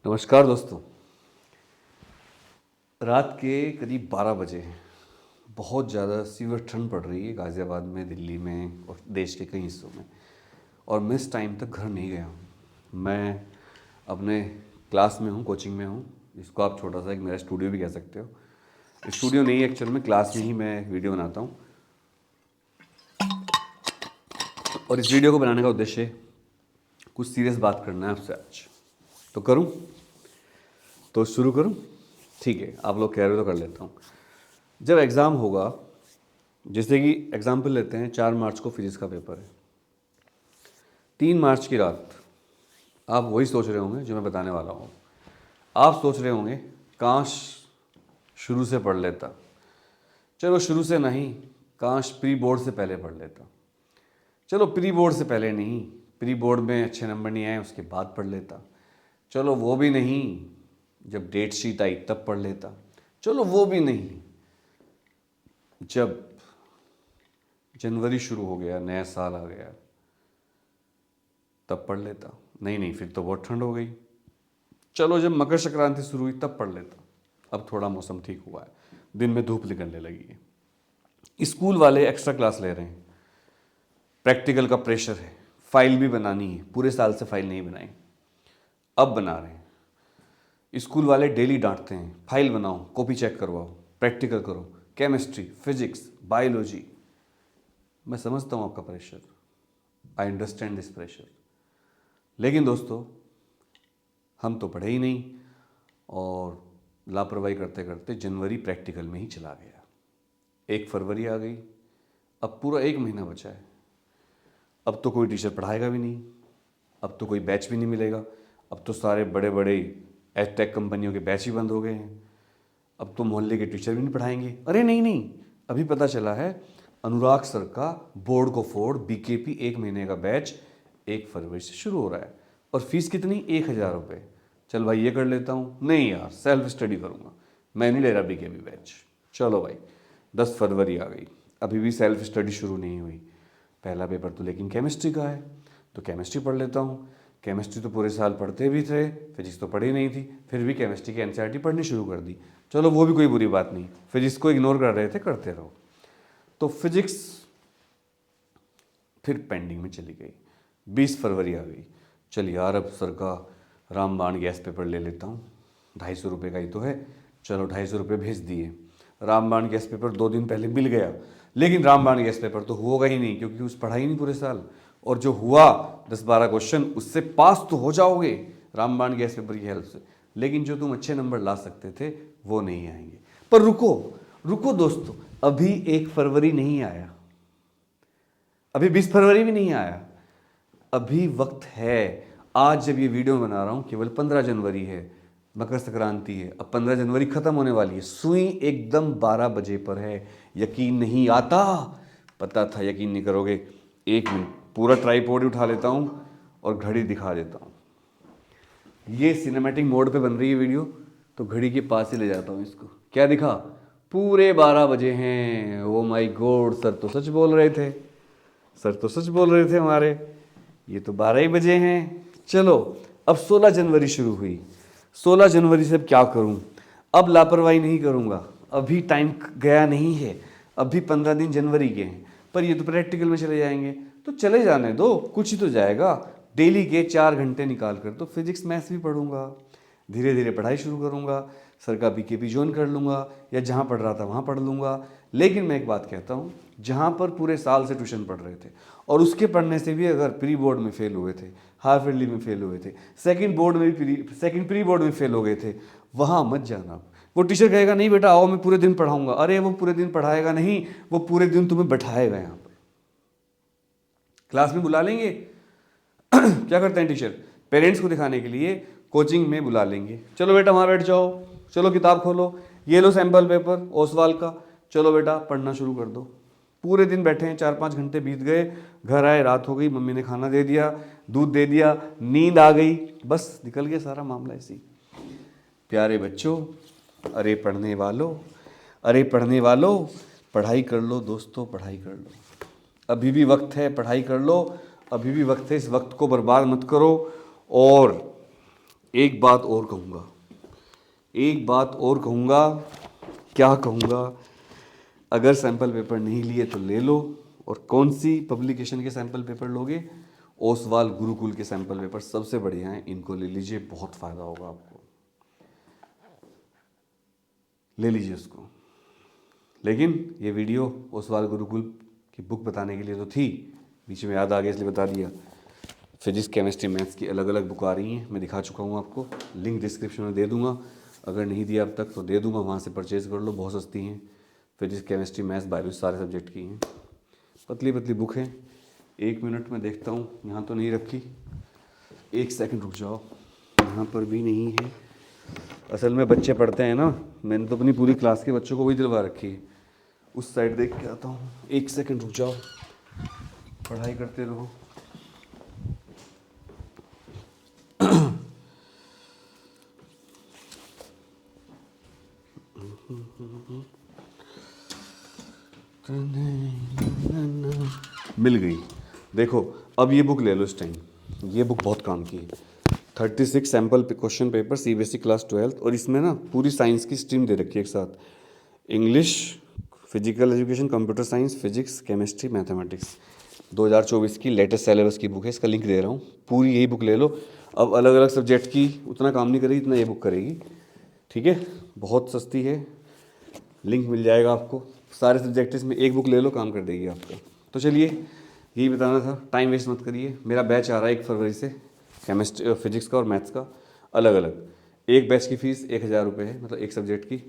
नमस्कार दोस्तों। रात के करीब 12 बजे हैं। बहुत ज़्यादा सीवियर ठंड पड़ रही है गाज़ियाबाद में, दिल्ली में और देश के कई हिस्सों में। और मैं इस टाइम तक घर नहीं गया हूँ। मैं अपने क्लास में हूँ, कोचिंग में हूँ, जिसको आप छोटा सा एक मेरा स्टूडियो भी कह सकते हो। स्टूडियो नहीं है एक्चुअल में, क्लास में ही मैं वीडियो बनाता हूँ। और इस वीडियो को बनाने का उद्देश्य कुछ सीरियस बात करना है आपसे आज। तो करूँ? तो शुरू करूँ? ठीक है, आप लोग कह रहे हो तो कर लेता हूँ। जब एग्ज़ाम होगा, जैसे कि एग्जाम्पल लेते हैं, 4 मार्च को फिजिक्स का पेपर है। 3 मार्च की रात आप वही सोच रहे होंगे जो मैं बताने वाला हूँ। आप सोच रहे होंगे काश शुरू से पढ़ लेता। चलो शुरू से नहीं, काश प्री बोर्ड से पहले पढ़ लेता। चलो प्री बोर्ड से पहले नहीं, प्री बोर्ड में अच्छे नंबर नहीं आए उसके बाद पढ़ लेता। चलो वो भी नहीं, जब डेट शीट आई तब पढ़ लेता। चलो वो भी नहीं, जब जनवरी शुरू हो गया, नया साल आ गया, तब पढ़ लेता। नहीं, फिर तो बहुत ठंड हो गई। चलो जब मकर संक्रांति शुरू हुई तब पढ़ लेता। अब थोड़ा मौसम ठीक हुआ है, दिन में धूप निकलने लगी है। स्कूल वाले एक्स्ट्रा क्लास ले रहे हैं, प्रैक्टिकल का प्रेशर है, फाइल भी बनानी है, पूरे साल से फाइल नहीं बनाई, अब बना रहे हैं। स्कूल वाले डेली डांटते हैं, फाइल बनाओ, कॉपी चेक करवाओ, प्रैक्टिकल करो, केमिस्ट्री, फिजिक्स, बायोलॉजी। मैं समझता हूँ आपका pressure, I understand this pressure. लेकिन दोस्तों, हम तो पढ़े ही नहीं और लापरवाही करते करते जनवरी प्रैक्टिकल में ही चला गया। 1 फरवरी आ गई, अब पूरा 1 महीना बचा है। अब तो कोई टीचर पढ़ाएगा भी नहीं, अब तो कोई बैच भी नहीं मिलेगा। अब तो सारे बड़े बड़े एडटेक कंपनियों के बैच ही बंद हो गए हैं। अब तो मोहल्ले के टीचर भी नहीं पढ़ाएंगे। अरे नहीं, अभी पता चला है अनुराग सर का बोर्ड को फोड़ बीकेपी 1 महीने का बैच 1 फरवरी से शुरू हो रहा है। और फीस कितनी? 1000 रुपये। चल भाई ये कर लेता हूँ। नहीं यार, सेल्फ स्टडी करूँगा, मैं नहीं ले रहा बीकेपी बैच। चलो भाई, 10 फरवरी आ गई, अभी भी सेल्फ स्टडी शुरू नहीं हुई। पहला पेपर तो लेकिन केमिस्ट्री का है, तो केमिस्ट्री पढ़ लेता हूँ। केमिस्ट्री तो पूरे साल पढ़ते भी थे, फिजिक्स तो पढ़ी नहीं थी, फिर भी केमिस्ट्री की एनसीईआरटी पढ़नी शुरू कर दी। चलो वो भी कोई बुरी बात नहीं, फिजिक्स को इग्नोर कर रहे थे, करते रहो। तो फिजिक्स फिर पेंडिंग में चली गई। 20 फरवरी आ गई, चल यार अब सर का रामबाण गैस पेपर ले लेता हूँ, 250 रुपये का ही तो है। चलो 250 रुपये भेज दिए। रामबाण गैस पेपर 2 दिन पहले मिल गया, लेकिन रामबाण गैस पेपर तो होगा ही नहीं, क्योंकि उस पढ़ा ही नहीं पूरे साल। और जो हुआ 10-12 क्वेश्चन, उससे पास तो हो जाओगे रामबाण गैस पेपर की हेल्प से, लेकिन जो तुम अच्छे नंबर ला सकते थे वो नहीं आएंगे। पर रुको दोस्तों, अभी 1 फरवरी नहीं आया, अभी 20 फरवरी भी नहीं आया, अभी वक्त है। आज जब ये वीडियो बना रहा हूँ केवल 15 जनवरी है, मकर संक्रांति है। अब 15 जनवरी खत्म होने वाली है, सुई एकदम 12 बजे पर है। यकीन नहीं आता, पता था यकीन नहीं करोगे। 1 मिनट, पूरा ट्राइपॉड उठा लेता हूँ और घड़ी दिखा देता हूँ। ये सिनेमैटिक मोड पे बन रही है वीडियो, तो घड़ी के पास ही ले जाता हूँ इसको। क्या दिखा? पूरे 12 बजे हैं। ओ माय गॉड, सर तो सच बोल रहे थे, सर तो सच बोल रहे थे हमारे, ये तो 12 ही बजे हैं। चलो अब 16 जनवरी शुरू हुई। 16 जनवरी से अब क्या करूं? अब लापरवाही नहीं करूंगा, अभी टाइम गया नहीं है, अभी 15 दिन जनवरी के हैं, पर ये तो प्रैक्टिकल में चले जाएंगे, तो चले जाने दो, कुछ ही तो जाएगा। डेली के 4 घंटे निकाल कर तो फिजिक्स मैथ्स भी पढ़ूंगा, धीरे धीरे पढ़ाई शुरू करूंगा, सर का बीकेपी ज्वाइन कर लूँगा, या जहाँ पढ़ रहा था वहाँ पढ़ लूँगा। लेकिन मैं एक बात कहता हूँ, जहाँ पर पूरे साल से ट्यूशन पढ़ रहे थे और उसके पढ़ने से भी अगर प्री बोर्ड में फेल हुए थे, हाफ ईयरली में फेल हुए थे, सेकंड प्री बोर्ड में फेल हो गए थे, वहाँ मत जाना। वो टीचर कहेगा नहीं बेटा आओ मैं पूरे दिन पढ़ाऊंगा, अरे वो पूरे दिन पढ़ाएगा नहीं, वो पूरे दिन तुम्हें बैठाएगा यहाँ पर, क्लास में बुला लेंगे। क्या करते हैं टीचर? पेरेंट्स को दिखाने के लिए कोचिंग में बुला लेंगे, चलो बेटा वहाँ बैठ जाओ, चलो किताब खोलो, ये लो सैम्पल पेपर ओसवाल का, चलो बेटा पढ़ना शुरू कर दो। पूरे दिन बैठे हैं, 4-5 घंटे बीत गए, घर आए रात हो गई, मम्मी ने खाना दे दिया, दूध दे दिया, नींद आ गई, बस निकल गया सारा मामला ऐसी। प्यारे बच्चों, अरे पढ़ने वालों, अरे पढ़ने वालों, पढ़ाई कर लो दोस्तों, पढ़ाई कर लो, अभी भी वक्त है, पढ़ाई कर लो, अभी भी वक्त है, इस वक्त को बर्बाद मत करो। और एक बात और कहूँगा, एक बात और कहूँगा, क्या कहूँगा, अगर सैम्पल पेपर नहीं लिए तो ले लो। और कौन सी पब्लिकेशन के सैम्पल पेपर लोगे? ओसवाल गुरुकुल के सैम्पल पेपर सबसे बढ़िया हैं, इनको ले लीजिए, बहुत फ़ायदा होगा आपको, ले लीजिए उसको। लेकिन ये वीडियो ओसवाल गुरुकुल की बुक बताने के लिए तो थी, बीच में याद आ गया इसलिए बता दिया। फिजिक्स केमिस्ट्री मैथ्स की अलग अलग बुक आ रही हैं, मैं दिखा चुका हूँ आपको, लिंक डिस्क्रिप्शन में दे दूँगा, अगर नहीं दिया अब तक तो दे दूँगा, वहाँ से परचेज़ कर लो, बहुत सस्ती हैं। फिजिक्स केमिस्ट्री मैथ्स बायोलॉजी सारे सब्जेक्ट की हैं, पतली पतली बुक हैं। 1 मिनट में देखता हूँ, यहाँ तो नहीं रखी, 1 सेकंड रुक जाओ, यहाँ पर भी नहीं है। असल में बच्चे पढ़ते हैं ना, मैंने तो अपनी पूरी क्लास के बच्चों को वही दिलवा रखी है। उस साइड देख के आता हूँ, 1 सेकंड रुक जाओ, पढ़ाई करते रहो। मिल गई, देखो अब ये बुक ले लो इस टाइम, ये बुक बहुत काम की है। 36 sample question paper CBSE class 12, और इसमें ना पूरी साइंस की स्ट्रीम दे रखी है एक साथ, English, physical education, computer science, physics, chemistry, mathematics. 2024 की लेटेस्ट सिलेबस की बुक है, इसका लिंक दे रहा हूँ, पूरी यही बुक ले लो। अब अलग अलग सब्जेक्ट की उतना काम नहीं करेगी जितना ये बुक करेगी, ठीक है, बहुत सस्ती है, लिंक मिल जाएगा आपको, सारे सब्जेक्ट इसमें एक बुक ले लो, काम कर देगी आपका। तो चलिए यही बताना था, टाइम वेस्ट मत करिए। मेरा बैच आ रहा है 1 फरवरी से, केमिस्ट्री, फिजिक्स का और मैथ्स का अलग अलग। एक बैच की फ़ीस 1000 रुपये है, मतलब एक सब्जेक्ट की।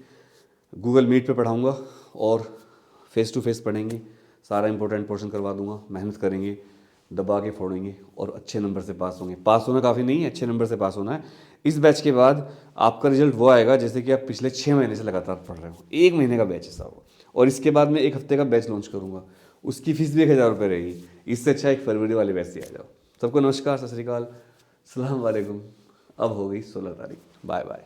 गूगल मीट पे पढ़ाऊँगा और फेस टू फेस पढ़ेंगे, सारा इंपॉर्टेंट पोर्शन करवा दूंगा, मेहनत करेंगे, दबा के फोड़ेंगे और अच्छे नंबर से पास होंगे। पास होना काफ़ी नहीं है, अच्छे नंबर से पास होना है। इस बैच के बाद आपका रिजल्ट वो आएगा जैसे कि आप पिछले 6 महीने से लगातार पढ़ रहे हो, 1 महीने का बैच ऐसा होगा। और इसके बाद मैं 1 हफ्ते का बैच लॉन्च करूँगा, उसकी फ़ीस भी 1000 रुपये रहेगी। इससे अच्छा 1 फरवरी वाले बैच से आ जाओ। सबको नमस्कार, सत श्री अकाल, सलाम वालेकुम। अब हो गई 16 तारीख, बाय बाय।